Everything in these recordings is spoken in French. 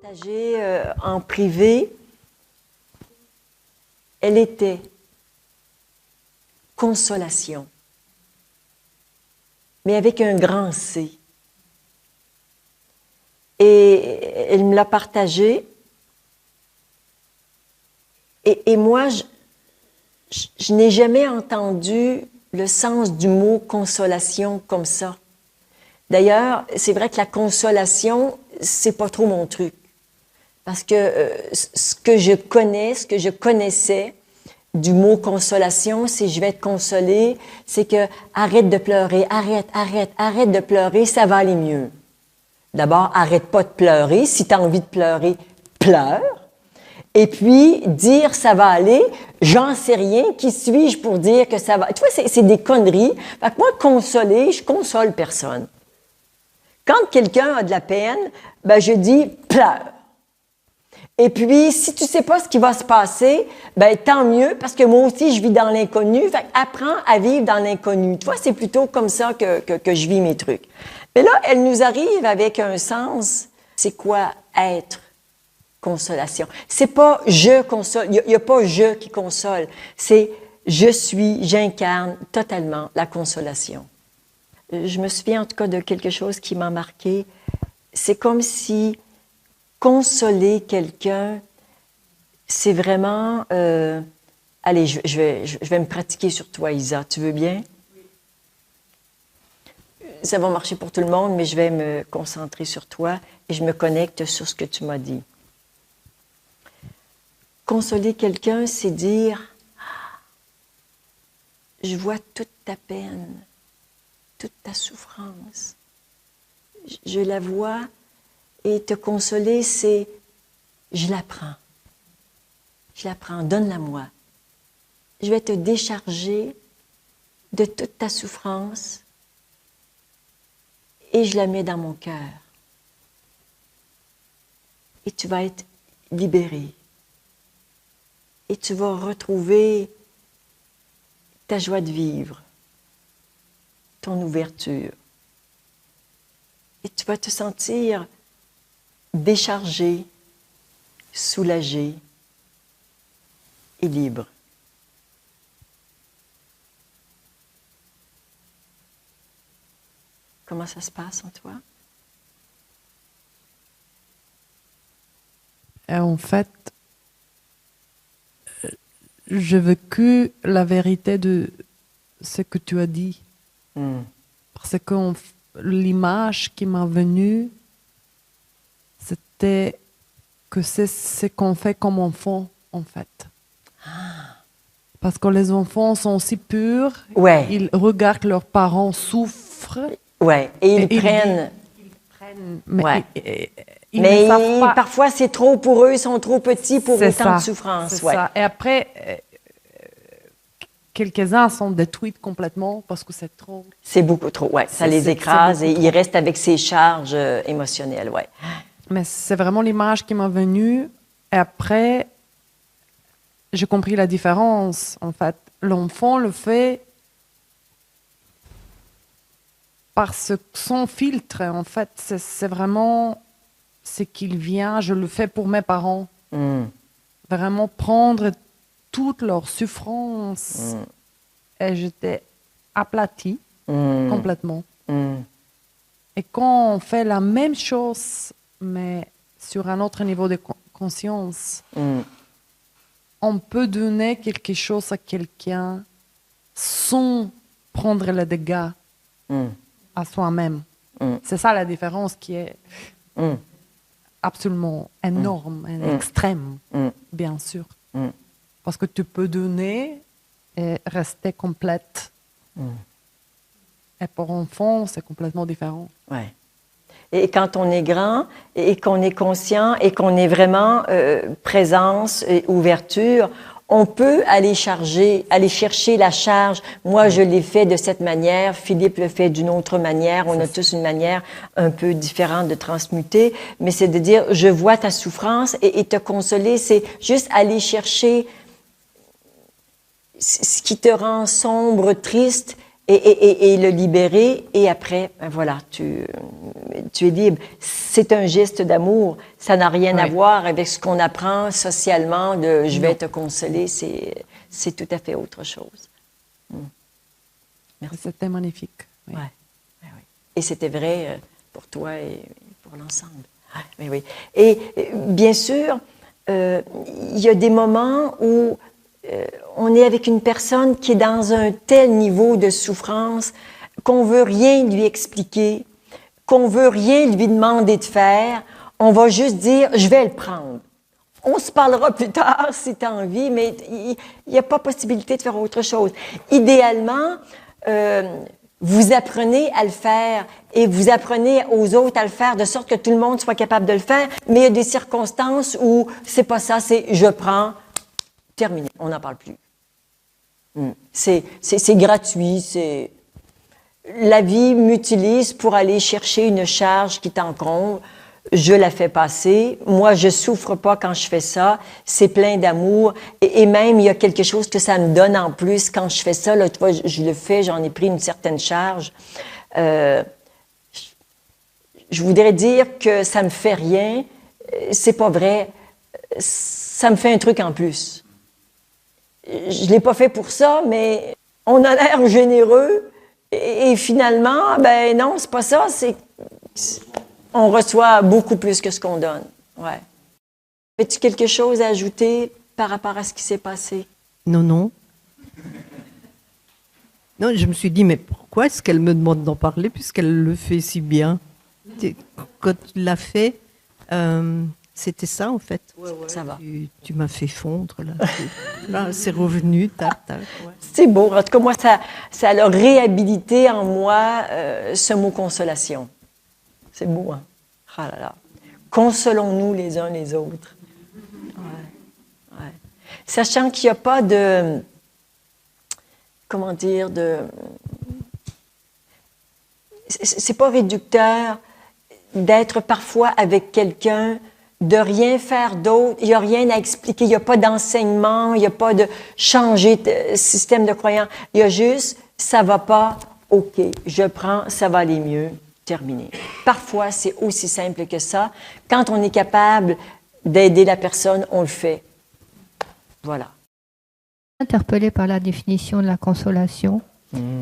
partagée en privé, elle était consolation, mais avec un grand C. Et elle me l'a partagée. Et moi, je n'ai jamais entendu le sens du mot consolation comme ça. D'ailleurs, c'est vrai que la consolation, c'est pas trop mon truc. Parce que ce que je connaissais du mot consolation, c'est je vais te consoler, c'est que arrête de pleurer, arrête de pleurer, ça va aller mieux. D'abord, arrête pas de pleurer. Si tu as envie de pleurer, pleure. Et puis, dire ça va aller, j'en sais rien, qui suis-je pour dire que ça va? Tu vois, c'est des conneries. Fait que moi, consoler, je console personne. Quand quelqu'un a de la peine, ben je dis pleure. Et puis, si tu sais pas ce qui va se passer, ben tant mieux, parce que moi aussi, je vis dans l'inconnu. Fait apprends à vivre dans l'inconnu. Tu vois, c'est plutôt comme ça que je vis mes trucs. Mais là, elle nous arrive avec un sens. C'est quoi être? Consolation. C'est pas je console. Il y a pas je qui console. C'est j'incarne totalement la consolation. Je me souviens en tout cas de quelque chose qui m'a marqué. C'est comme si consoler quelqu'un, c'est vraiment... allez, je vais me pratiquer sur toi, Isa. Tu veux bien? Ça va marcher pour tout le monde, mais je vais me concentrer sur toi et je me connecte sur ce que tu m'as dit. Consoler quelqu'un, c'est dire « Je vois toute ta peine, toute ta souffrance. Je la vois et te consoler, c'est « Je la prends, donne-la-moi. Je vais te décharger de toute ta souffrance et je la mets dans mon cœur. Et tu vas être libéré. Et tu vas retrouver ta joie de vivre, ton ouverture. Et tu vas te sentir déchargé, soulagé et libre. » Comment ça se passe en toi? En fait, j'ai vécu la vérité de ce que tu as dit. Parce que l'image qui m'est venue, c'était que c'est ce qu'on fait comme enfant, en fait. Parce que les enfants sont aussi purs, ouais. Ils regardent leurs parents souffrir. Ouais. Et ils prennent... Mais ouais. Ils mais ne savent pas. Parfois, c'est trop pour eux, ils sont trop petits pour autant de souffrance. C'est ouais. ça. Et après, quelques-uns sont détruits complètement parce que c'est trop. C'est beaucoup trop, oui. Ça les écrase et ils restent avec ces charges émotionnelles, oui. Mais c'est vraiment l'image qui m'est venue. Et après, j'ai compris la différence. En fait, l'enfant le fait parce que son filtre, en fait, c'est vraiment ce qu'il vient. Je le fais pour mes parents. Vraiment prendre toute leur souffrance. Et j'étais aplatie complètement. Et quand on fait la même chose, mais sur un autre niveau de conscience, on peut donner quelque chose à quelqu'un sans prendre les dégâts à soi-même. C'est ça la différence qui est absolument énorme et extrême, bien sûr. Parce que tu peux donner et rester complète. Et pour enfant, c'est complètement différent. Ouais. Et quand on est grand et qu'on est conscient et qu'on est vraiment présence et ouverture, on peut aller chercher la charge. Moi, je l'ai fait de cette manière. Philippe le fait d'une autre manière. On a tous une manière un peu différente de transmuter. Mais c'est de dire, je vois ta souffrance et te consoler. C'est juste aller chercher ce qui te rend sombre, triste et le libérer. Et après, ben voilà, tu tu es libre. C'est un geste d'amour. Ça n'a rien à voir avec ce qu'on apprend socialement de « je vais te consoler ». C'est tout à fait autre chose. Merci. C'était magnifique. Oui. Ouais. Oui. Et c'était vrai pour toi et pour l'ensemble. Oui, oui. Et bien sûr, il y a des moments où on est avec une personne qui est dans un tel niveau de souffrance qu'on veut rien lui expliquer, qu'on veut rien lui demander de faire. On va juste dire, je vais le prendre. On se parlera plus tard si tu as envie, mais il n'y a pas possibilité de faire autre chose. Idéalement, vous apprenez à le faire et vous apprenez aux autres à le faire de sorte que tout le monde soit capable de le faire, mais il y a des circonstances où c'est pas ça, c'est je prends, terminé, on n'en parle plus. C'est gratuit, c'est... La vie m'utilise pour aller chercher une charge qui t'encombre. Je la fais passer. Moi, je souffre pas quand je fais ça. C'est plein d'amour. Et même, il y a quelque chose que ça me donne en plus quand je fais ça. Là, tu vois, je le fais, j'en ai pris une certaine charge. Je voudrais dire que ça me fait rien. C'est pas vrai. Ça me fait un truc en plus. Je l'ai pas fait pour ça, mais on a l'air généreux. Et finalement, ben non, c'est pas ça. On reçoit beaucoup plus que ce qu'on donne. Ouais. As-tu quelque chose à ajouter par rapport à ce qui s'est passé? Non, non. Non, je me suis dit, mais pourquoi est-ce qu'elle me demande d'en parler puisqu'elle le fait si bien? Quand tu l'as fait, c'était ça en fait. Ouais, ça va. Tu m'as fait fondre là. Là, c'est revenu. Tac, tac. Ouais. C'est beau. En tout cas, moi, ça a réhabilité en moi ce mot consolation. C'est beau, hein? Ah là là. Consolons-nous les uns les autres. Ouais. Ouais. Sachant qu'il n'y a pas de... Comment dire? C'est pas réducteur d'être parfois avec quelqu'un, de rien faire d'autre. Il n'y a rien à expliquer. Il n'y a pas d'enseignement. Il n'y a pas de changer de système de croyance. Il y a juste, ça va pas, OK, je prends, ça va aller mieux. Terminé. Parfois, c'est aussi simple que ça. Quand on est capable d'aider la personne, on le fait. Voilà. Interpellée par la définition de la consolation,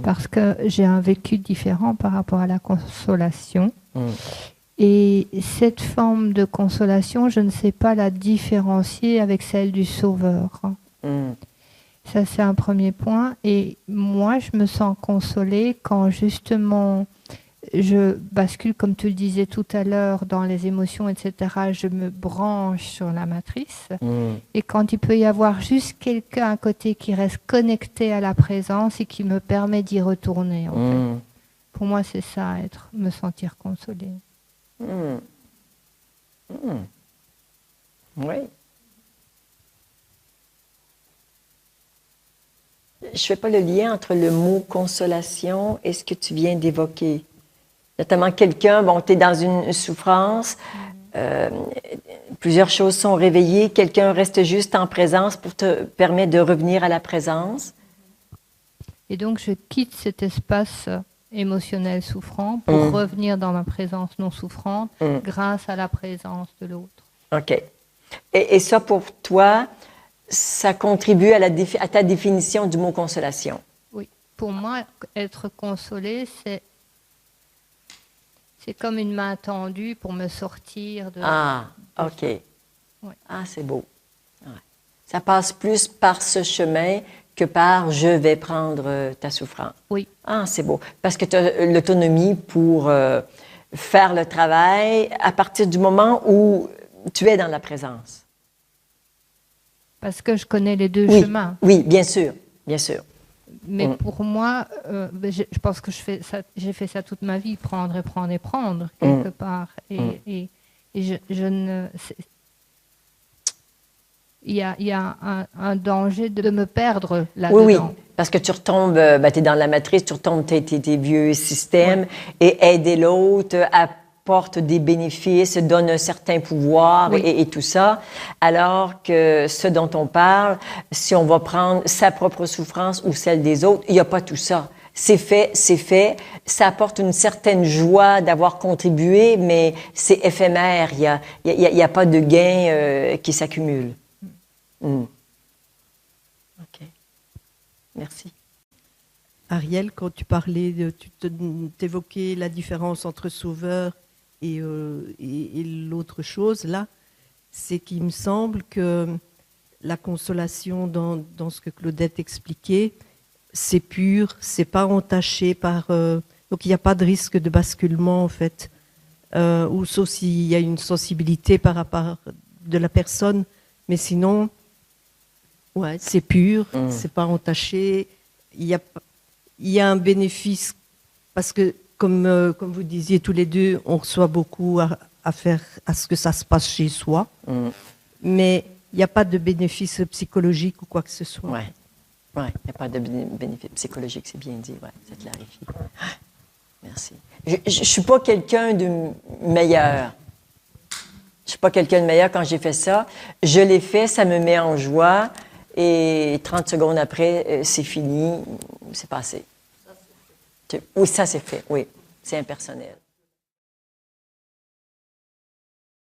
parce que j'ai un vécu différent par rapport à la consolation. Et cette forme de consolation, je ne sais pas la différencier avec celle du sauveur. Ça, c'est un premier point. Et moi, je me sens consolée quand justement... je bascule, comme tu le disais tout à l'heure, dans les émotions, etc. Je me branche sur la matrice. Et quand il peut y avoir juste quelqu'un à côté qui reste connecté à la présence et qui me permet d'y retourner, en fait. Pour moi, c'est ça, me sentir consolée. Oui. Je ne fais pas le lien entre le mot consolation et ce que tu viens d'évoquer. Notamment quelqu'un, bon, tu es dans une souffrance, plusieurs choses sont réveillées, quelqu'un reste juste en présence pour te permettre de revenir à la présence. Et donc, je quitte cet espace émotionnel souffrant pour revenir dans ma présence non souffrante grâce à la présence de l'autre. OK. Et ça, pour toi, ça contribue à ta définition du mot consolation? Oui. Pour moi, être consolé, c'est comme une main tendue pour me sortir de... Ah, OK. Ouais. Ah, c'est beau. Ouais. Ça passe plus par ce chemin que par « je vais prendre ta souffrance ». Oui. Ah, c'est beau. Parce que tu as l'autonomie pour faire le travail à partir du moment où tu es dans la présence. Parce que je connais les deux Oui, chemins. oui, bien sûr, bien sûr. Mais pour moi, je pense que j'ai fait ça toute ma vie, prendre et prendre et prendre, quelque part. Et je ne... Il y a un danger de me perdre là-dedans. Oui, parce que tu retombes, tu es dans la matrice, tu retombes tes vieux systèmes, et aider l'autre apporte des bénéfices, donne un certain pouvoir et tout ça. Alors que ce dont on parle, si on va prendre sa propre souffrance ou celle des autres, il n'y a pas tout ça. c'est fait, c'est fait. Ça apporte une certaine joie d'avoir contribué, mais c'est éphémère. Il y a pas de gain qui s'accumule. OK. Merci. Ariel, quand tu parlais, tu t'évoquais la différence entre sauveur et l'autre chose, là, c'est qu'il me semble que la consolation dans ce que Claudette expliquait, c'est pur, c'est pas entaché par... donc il n'y a pas de risque de basculement, en fait. Ou sauf s'il y a une sensibilité par rapport de la personne, mais sinon, ouais, c'est pur, c'est pas entaché. Il y a un bénéfice, parce que, comme vous disiez tous les deux, on reçoit beaucoup à faire à ce que ça se passe chez soi, mais il n'y a pas de bénéfice psychologique ou quoi que ce soit. Ouais. Il n'y a pas de bénéfice psychologique, c'est bien dit, ça clarifie. Merci. Je ne suis pas quelqu'un de meilleur. Je suis pas quelqu'un de meilleur quand j'ai fait ça. Je l'ai fait, ça me met en joie, et 30 secondes après, c'est fini, c'est passé. Oui, ça c'est fait, oui. C'est impersonnel.